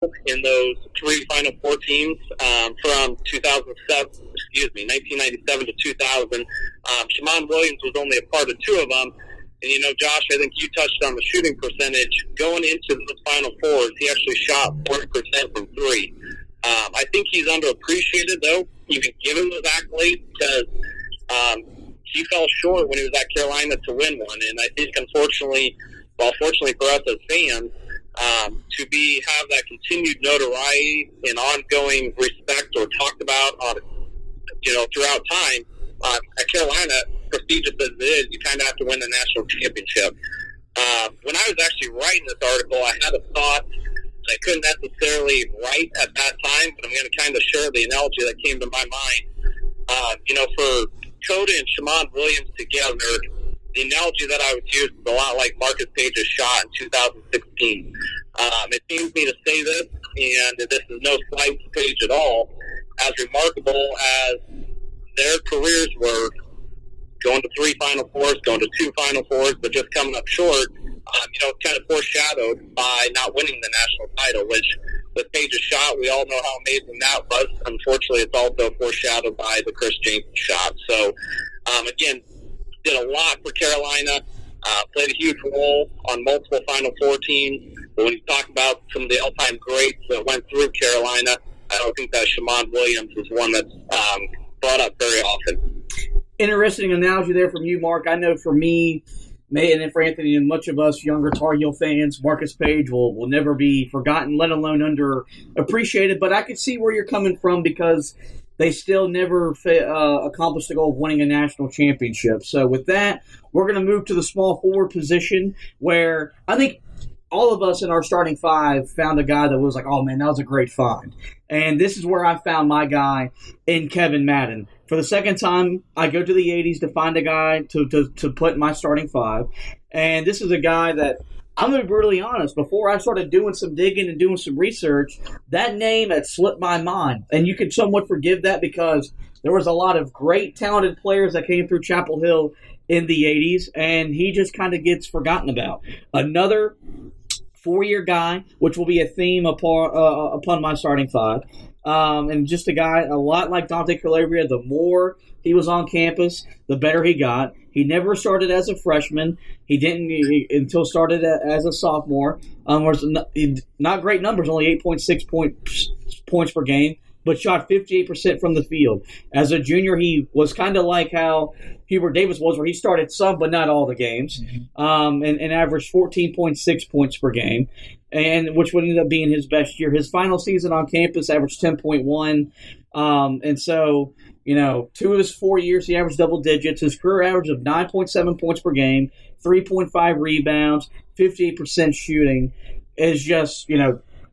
in those three Final Four teams from 1997 to 2000. Shammond Williams was only a part of two of them. And, Josh, I think you touched on the shooting percentage. Going into the Final Fours, he actually shot 40% from three. I think he's underappreciated, though, even given those accolades, because he fell short when he was at Carolina to win one. And I think, fortunately for us as fans, to have that continued notoriety and ongoing respect or talked about throughout time, at Carolina, prestigious as it is, you kind of have to win the national championship. When I was actually writing this article, I had a thought I couldn't necessarily write at that time, but I'm going to kind of share the analogy that came to my mind. For Coda and Shammond Williams together, the analogy that I would use is a lot like Marcus Page's shot in 2016. It pains me to say this, and this is no slight to Page at all, as remarkable as their careers were, going to three Final Fours, going to two Final Fours, but just coming up short, kind of foreshadowed by not winning the national title, which with Page's shot, we all know how amazing that was. Unfortunately, it's also foreshadowed by the Chris James shot. So, again, did a lot for Carolina, played a huge role on multiple Final Four teams. But when you talk about some of the all-time greats that went through Carolina, I don't think that Shammond Williams is one that's brought up very often. Interesting analogy there from you, Mark. I know for me, and for Anthony and much of us younger Tar Heel fans, Marcus Page will never be forgotten, let alone underappreciated. But I could see where you're coming from because they still never accomplished the goal of winning a national championship. So with that, we're going to move to the small forward position where I think all of us in our starting five found a guy that was like, oh, man, that was a great find. And this is where I found my guy in Kevin Madden. For the second time, I go to the 80s to find a guy to put in my starting five. And this is a guy that, I'm going to be brutally honest, before I started doing some digging and doing some research, that name had slipped my mind. And you could somewhat forgive that because there was a lot of great, talented players that came through Chapel Hill in the 80s, and he just kind of gets forgotten about. Another four-year guy, which will be a theme upon my starting five. And just a guy a lot like Dante Calabria. The more he was on campus, the better he got. He never started as a freshman. He didn't until started as a sophomore. Not great numbers, only 8.6 points per game, but shot 58% from the field. As a junior, he was kind of like how Hubert Davis was, where he started some but not all the games, and averaged 14.6 points per game, and which would end up being his best year. His final season on campus averaged 10.1, and so, 2 of his 4 years he averaged double digits. His career average of 9.7 points per game, 3.5 rebounds, 58% shooting is just,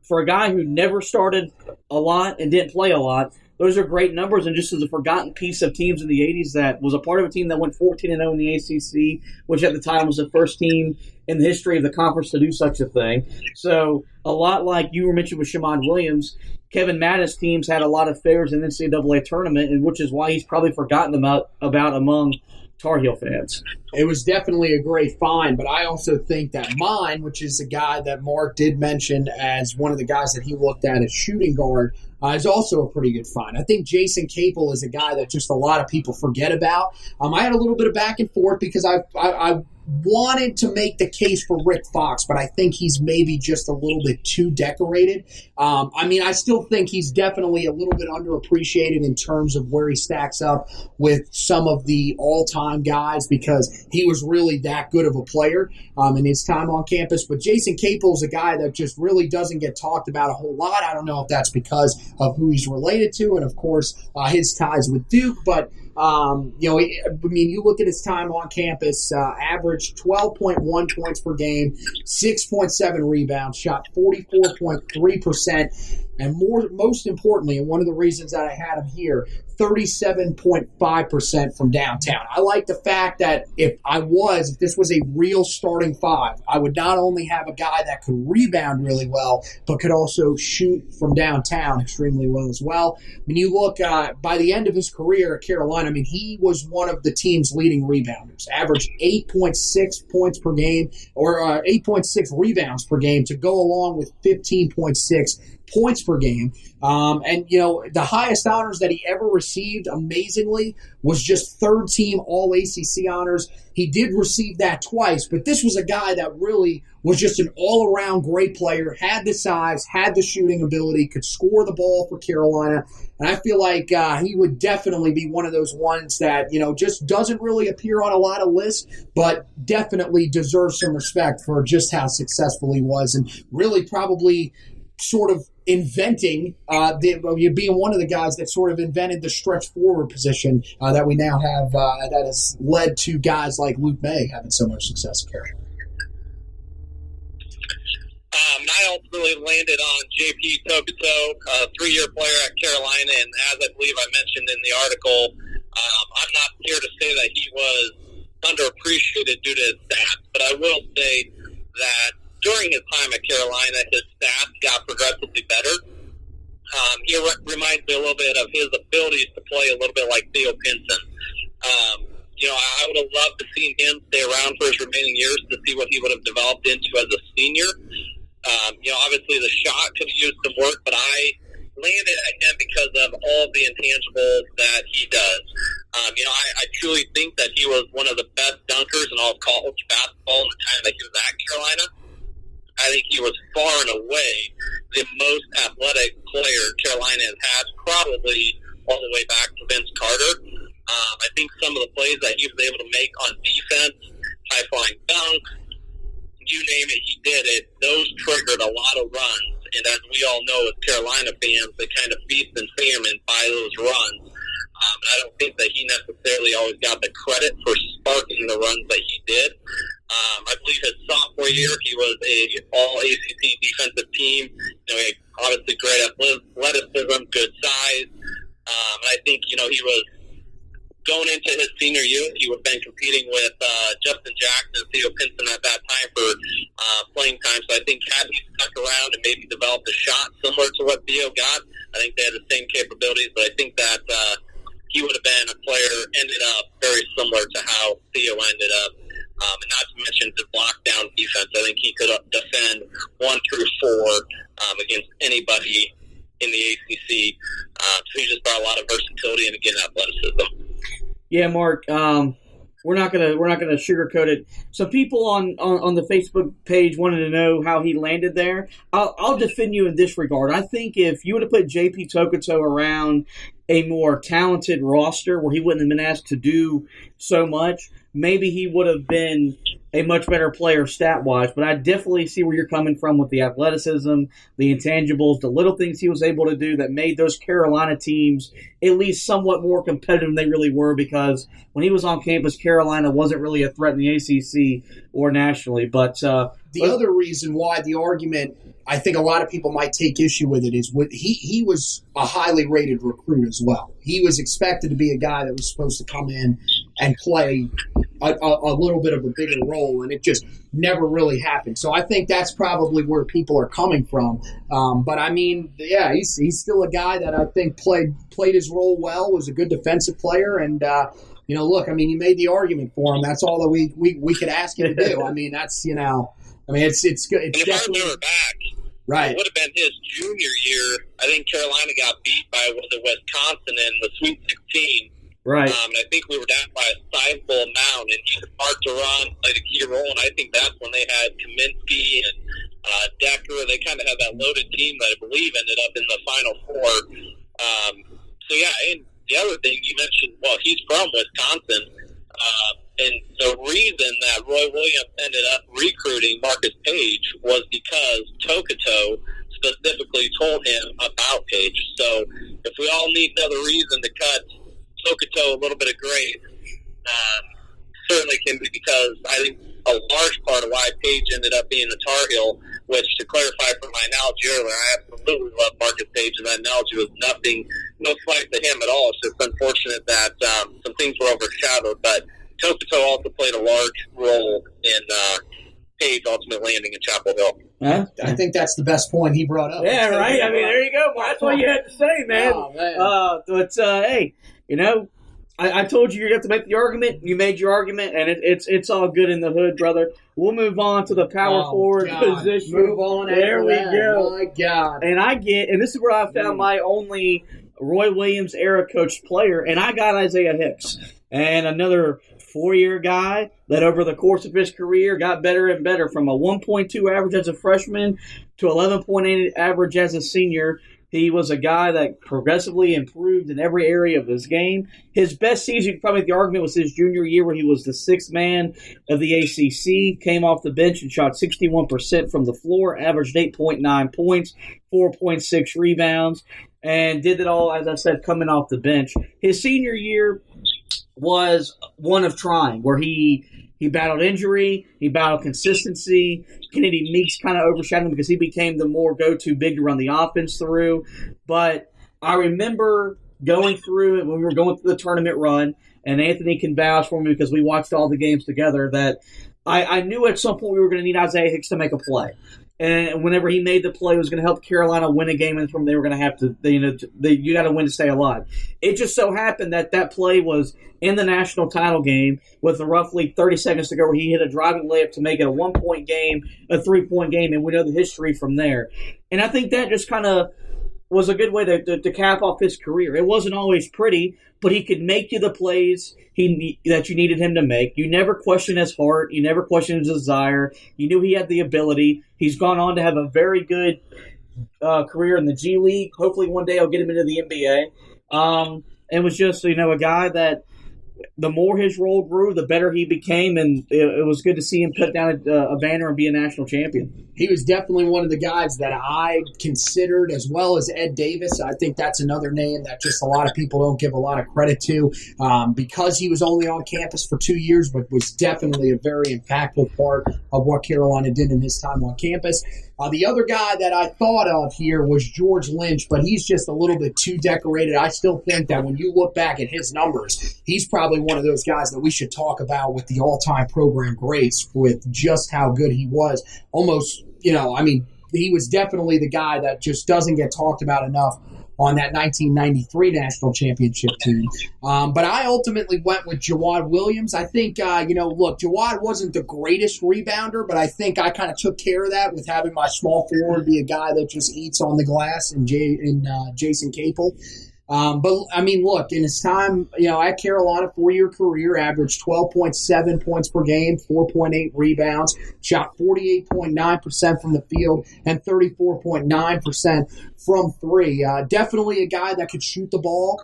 for a guy who never started a lot and didn't play a lot, those are great numbers, and just as a forgotten piece of teams in the 80s that was a part of a team that went 14-0 in the ACC, which at the time was the first team in the history of the conference to do such a thing. So a lot like you were mentioning with Shammond Williams, Kevin Madden's teams had a lot of failures in the NCAA tournament, and which is why he's probably forgotten about among Tar Heel fans. It was definitely a great find, but I also think that mine, which is a guy that Mark did mention as one of the guys that he looked at as shooting guard, is also a pretty good find. I think Jason Capel is a guy that just a lot of people forget about. I had a little bit of back and forth because I wanted to make the case for Rick Fox, but I think he's maybe just a little bit too decorated. I still think he's definitely a little bit underappreciated in terms of where he stacks up with some of the all-time guys because he was really that good of a player in his time on campus. But Jason Capel is a guy that just really doesn't get talked about a whole lot. I don't know if that's because of who he's related to and, of course, his ties with Duke, but you look at his time on campus, averaged 12.1 points per game, 6.7 rebounds, shot 44.3%, and most importantly, and one of the reasons that I had him here, 37.5% from downtown. I like the fact that if this was a real starting five, I would not only have a guy that could rebound really well, but could also shoot from downtown extremely well as well. When you look by the end of his career at Carolina, Carolina, I mean, he was one of the team's leading rebounders, averaged 8.6 points per game, or 8.6 rebounds per game to go along with 15.6 points per game. And, you know, the highest honors that he ever received, amazingly, was just third team All ACC honors. He did receive that twice, but this was a guy that really was just an all-around great player, had the size, had the shooting ability, could score the ball for Carolina. And I feel like he would definitely be one of those ones that, you know, just doesn't really appear on a lot of lists, but definitely deserves some respect for just how successful he was, and really probably sort of inventing, being one of the guys that sort of invented the stretch forward position that we now have, that has led to guys like Luke May having so much success in Carolina. I ultimately landed on J.P. Tokuto, a 3-year player at Carolina, and as I believe I mentioned in the article, I'm not here to say that he was underappreciated due to his stats, but I will say that during his time at Carolina, his stats got progressively better. He reminds me a little bit of his abilities to play a little bit like Theo Pinson. You know, I would have loved to see him stay around for his remaining years to see what he would have developed into as a senior. You know, obviously the shot could have used some work, but I landed at him because of all the intangibles that he does. You know, I truly think that he was one of the best dunkers in all of college basketball in the time that he was at Carolina. I think he was far and away the most athletic player Carolina has had, probably all the way back to Vince Carter. I think some of the plays that he was able to make on defense, high-flying dunks, you name it, he did it. Those triggered a lot of runs. And as we all know as Carolina fans, they kind of feast and famine by those runs. And I don't think that he necessarily always got the credit for sparking the runs that he did. I believe his sophomore year, he was a all-ACC defensive team. You know, he had obviously great athleticism, good size. And I think, you know, he was going into his senior year, he would have been competing with Justin Jackson and Theo Pinson at that time for playing time. So I think had he stuck around and maybe developed a shot similar to what Theo got, I think they had the same capabilities. But I think that he would have been a player, ended up very similar to how Theo ended up. And not to mention his lockdown defense. I think he could defend 1 through 4 against anybody in the ACC. So he just brought a lot of versatility and, again, athleticism. Yeah, Mark. We're not gonna sugarcoat it. Some people on the Facebook page wanted to know how he landed there. I'll defend you in this regard. I think if you would have put J.P. Tokuto around a more talented roster where he wouldn't have been asked to do so much, maybe he would have been a much better player stat-wise. But I definitely see where you're coming from with the athleticism, the intangibles, the little things he was able to do that made those Carolina teams at least somewhat more competitive than they really were, because when he was on campus, Carolina wasn't really a threat in the ACC or nationally. But the other reason why the argument, I think a lot of people might take issue with it, is he was a highly rated recruit as well. He was expected to be a guy that was supposed to come in and play a little bit of a bigger role, and it just never really happened. So I think that's probably where people are coming from. But I mean, yeah, he's still a guy that I think played his role well, was a good defensive player, and you know, look, I mean, you made the argument for him. That's all that we could ask you to do. I mean, that's, you know, I mean, it's good. It's definitely, if I remember back, right. It would have been his junior year. I think Carolina got beat by Wisconsin in the Sweet 16. Right. And I think we were down by a sizable amount, and he was hard to run, played a key role, and I think that's when they had Kaminsky and Decker. They kind of had that loaded team that I believe ended up in the Final Four. So, yeah, and the other thing you mentioned, well, he's from Wisconsin, and the reason that Roy Williams ended up recruiting Marcus Page was because Tokuto specifically told him about Page. So if we all need another reason to cut Tokuto a little bit of grace, certainly can be because I think a large part of why Page ended up being the Tar Heel, which, to clarify from my analogy earlier, I absolutely love Marcus Page, and that analogy was no slight to him at all. It's just unfortunate that some things were overshadowed, but Tokuto also played a large role in Page ultimately landing in Chapel Hill. Huh? I think that's the best point he brought up. Yeah, right. I mean, there you go. That's what you had to say, man. Oh, man. But hey, you know, I told you have to make the argument. You made your argument, and it's all good in the hood, brother. We'll move on to the power forward position. Move on. There we go. My God. And this is where I found my only Roy Williams era coached player, and I got Isaiah Hicks, and another 4-year guy that over the course of his career got better and better from a 1.2 average as a freshman to 11.8 average as a senior. He was a guy that progressively improved in every area of his game. His best season, you could probably make the argument, was his junior year where he was the sixth man of the ACC, came off the bench and shot 61% from the floor, averaged 8.9 points, 4.6 rebounds, and did it all, as I said, coming off the bench. His senior year was one of trying, where he battled injury, he battled consistency. Kennedy Meeks kind of overshadowed him because he became the more go-to big to run the offense through. But I remember going through it when we were going through the tournament run, and Anthony can vouch for me because we watched all the games together, that I knew at some point we were going to need Isaiah Hicks to make a play. And whenever he made the play, it was going to help Carolina win a game, and from they were going to have to, you got to win to stay alive. It just so happened that play was in the national title game with roughly 30 seconds to go, where he hit a driving layup to make it a 1-point game, a 3-point game, and we know the history from there. And I think that just kind of was a good way to cap off his career. It wasn't always pretty, but he could make you the plays that you needed him to make. You never questioned his heart. You never questioned his desire. You knew he had the ability. He's gone on to have a very good career in the G League. Hopefully one day I'll get him into the NBA. And was just, a guy that the more his role grew, the better he became, and it was good to see him put down a banner and be a national champion. He was definitely one of the guys that I considered, as well as Ed Davis. I think that's another name that just a lot of people don't give a lot of credit to, because he was only on campus for 2 years, but was definitely a very impactful part of what Carolina did in his time on campus. The other guy that I thought of here was George Lynch, but he's just a little bit too decorated. I still think that when you look back at his numbers, he's probably one of those guys that we should talk about with the all-time program greats, with just how good he was. Almost, he was definitely the guy that just doesn't get talked about enough on that 1993 national championship team. But I ultimately went with Jawad Williams. I think, Jawad wasn't the greatest rebounder, but I think I kind of took care of that with having my small forward be a guy that just eats on the glass in Jason Capel. Look, in his time, at Carolina, 4-year career, averaged 12.7 points per game, 4.8 rebounds, shot 48.9% from the field, and 34.9% from three. Definitely a guy that could shoot the ball.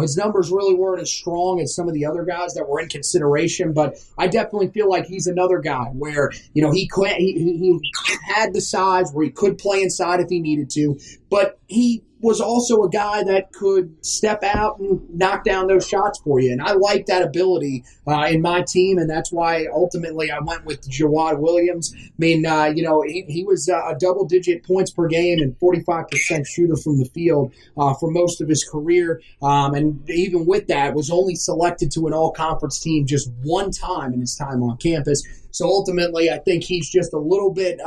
His numbers really weren't as strong as some of the other guys that were in consideration, but I definitely feel like he's another guy where, he had the size where he could play inside if he needed to, but he was also a guy that could step out and knock down those shots for you. And I like that ability in my team, and that's why ultimately I went with Jawad Williams. He was a double-digit points per game and 45% shooter from the field for most of his career. And even with that, was only selected to an all-conference team just one time in his time on campus. So ultimately, I think he's just a little bit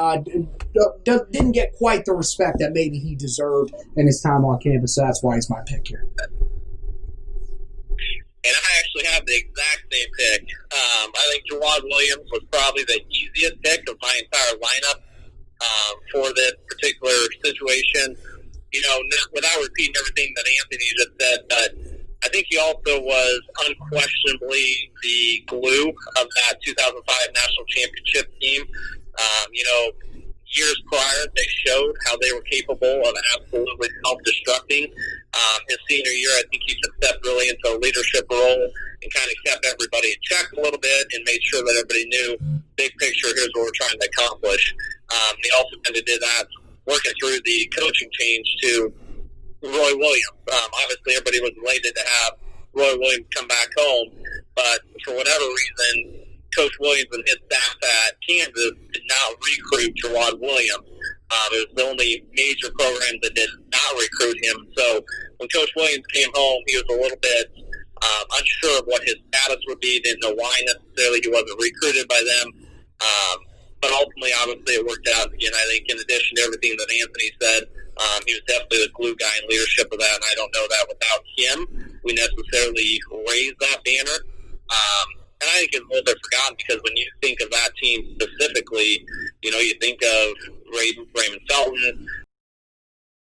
didn't get quite the respect that maybe he deserved in his time on campus. So that's why he's my pick here. And I actually have the exact same pick. I think Jawad Williams was probably the easiest pick of my entire lineup for this particular situation. Without repeating everything that Anthony just said, but I think he also was unquestionably the glue of that 2005 national championship team. Years prior, they showed how they were capable of absolutely self-destructing. His senior year, I think he just stepped really into a leadership role and kind of kept everybody in check a little bit and made sure that everybody knew, big picture, here's what we're trying to accomplish. He also kind of did that working through the coaching change to Roy Williams. Obviously, everybody was elated to have Roy Williams come back home, but for whatever reason, Coach Williams and his staff at Kansas did not recruit Jawad Williams. It was the only major program that did not recruit him. So when Coach Williams came home, he was a little bit unsure of what his status would be. Didn't know why necessarily he wasn't recruited by them. But ultimately, obviously, it worked out. Again, I think in addition to everything that Anthony said, he was definitely the glue guy in leadership of that, and I don't know that without him. we necessarily raise that banner. And I think it's a little bit forgotten because when you think of that team specifically, you know, you think of Raymond Felton,